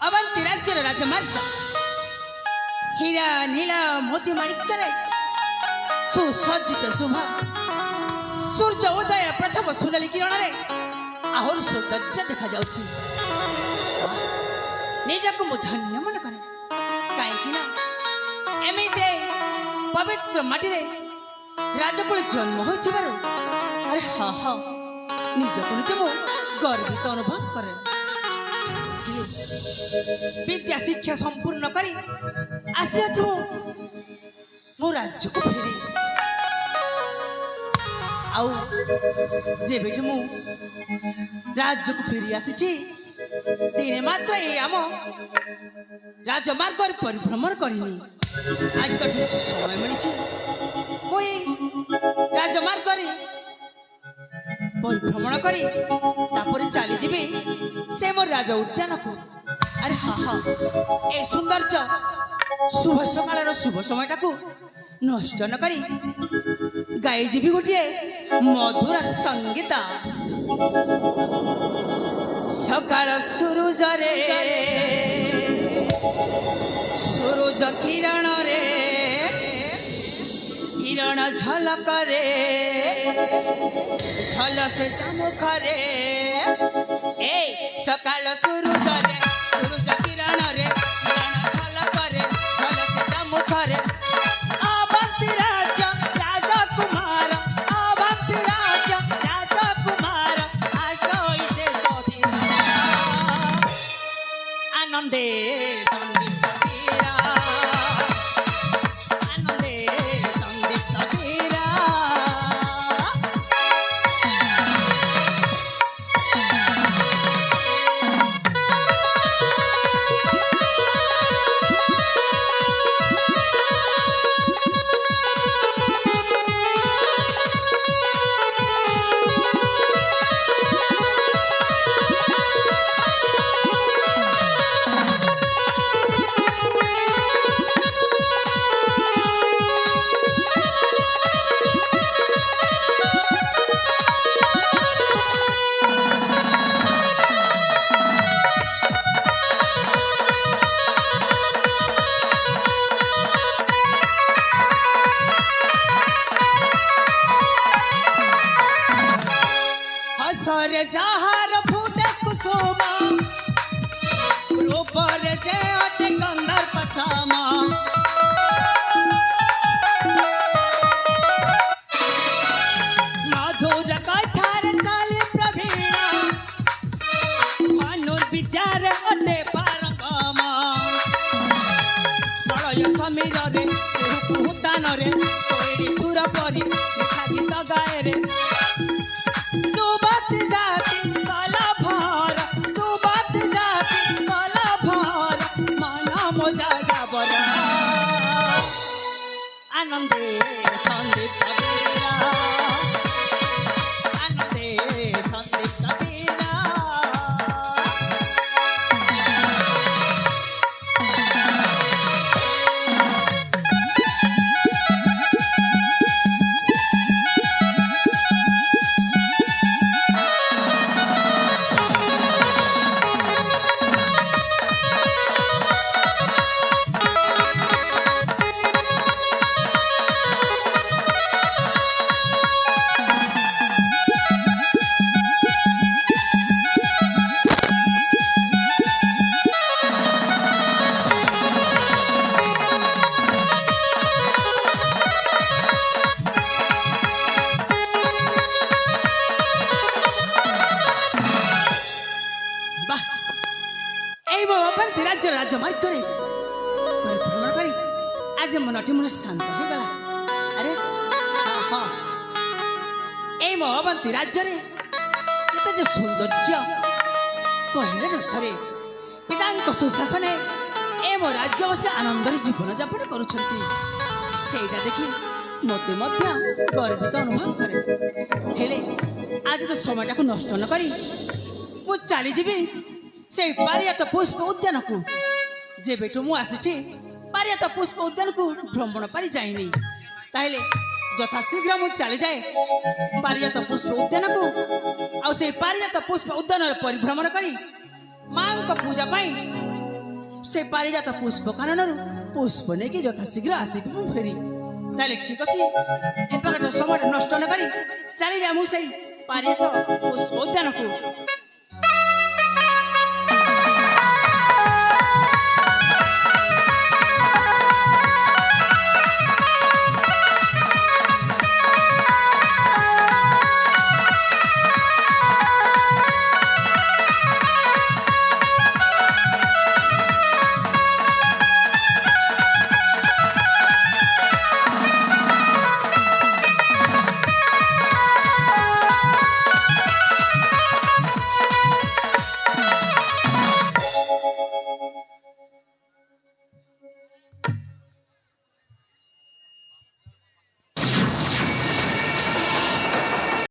अवंती राज्यर राजमार्ग हीरा नीला मोती माणिक्य सुसज्जित शुभ सूर्य उदय प्रथम सुनाली किरण रे आहुरी सौंदर्य देखा जाउछि। निजको मु धन्य मन करे काहेकि ना एमिते पवित्र माटी रे राजकुल जन्म होइथिबारो अरे हा हा निजको निज मु गर्वित अनुभव करे। विद्या शिक्षा संपूर्ण करी आसी छु मो राज्य को फेरी आउ जे बेटु मु राज्य को फेरी आसी दिने मात्र ये आम राजमार्ग परिभ्रमण करनी आज तो समय मिली राजमार्ग परिभ्रमण करी तापर चली जी से मोर राज उद्यान को अरे हाँ हाँ ए सौंदर्य शुभ सकाल शुभ समय को नष्ट न करी गाई जी गोटे मधुर संगीता सकाल सूरज रे सूरज किरण रे किरण झलक रे झलक से चमक रे ए सकाल सूरज रे सूरज किरण रे किरण झलक रे झलक से चमक रे अवंती राजा राजकुमार अवंती राजा राजकुमार आसोई से सोभिरा आनंदे संगीत वीरा आनंदे संगीत वीरा हसरे जहार फूटे कुसुमा ऊपर जे अटे कंदर पसामा मधुर कथार चाल प्रवीणा भानु विद्यार अटे पारंगमा प्रलय समीर रे कुहुतान रे कोइरी सुर परी मिठा गीत गाए रे सुबत जाति कला भर सुबत जाति कला भर मन मोजा जाबर आनंदे संदीप वीरा आनंदे संदीप वीरा राज्य राजमार्ग करे परिभ्रमण करी आज मनटी मन शांत हो गला। अरे हाँ हाँ ए मो अवंती राज्य रे एते जे सौंदर्य कहले न सरे पितांक सुशासन ए मो राज्य बसे आनंदर जीवन यापन करूछंती सेटा देखि मते मध्य गर्वित अनुभव करे हेले आज तो समयटा को नष्ट न करी मु चली जीवी से पारियात पुष्प उद्यान को जे बेटू मु आसी पारियात पुष्प उद्यान को भ्रमण पारि जाइनी ताहले यथाशीघ्र मु चली जाए पारियात पुष्प उद्यान को आ से पारियात पुष्प उद्यान परिभ्रमण करी ମାଙ୍କ ପୂଜା ପାଇଁ ସେ ପାରିଜାତ ପୁଷ୍ପ କାନନରୁ ପୁଷ୍ପ ନେଇକି ଯଥାଶୀଘ୍ର ଆସିବି ମୁଁ ଫେରି। ତାହେଲେ ଠିକ ଅଛି, ଏପାଖରେ ସମୟଟା ନଷ୍ଟ ନ କରି ଚାଲିଯା ମୁଁ ସେଇ ପାରିଜାତ ପୁଷ୍ପ ଉଦ୍ୟାନକୁ।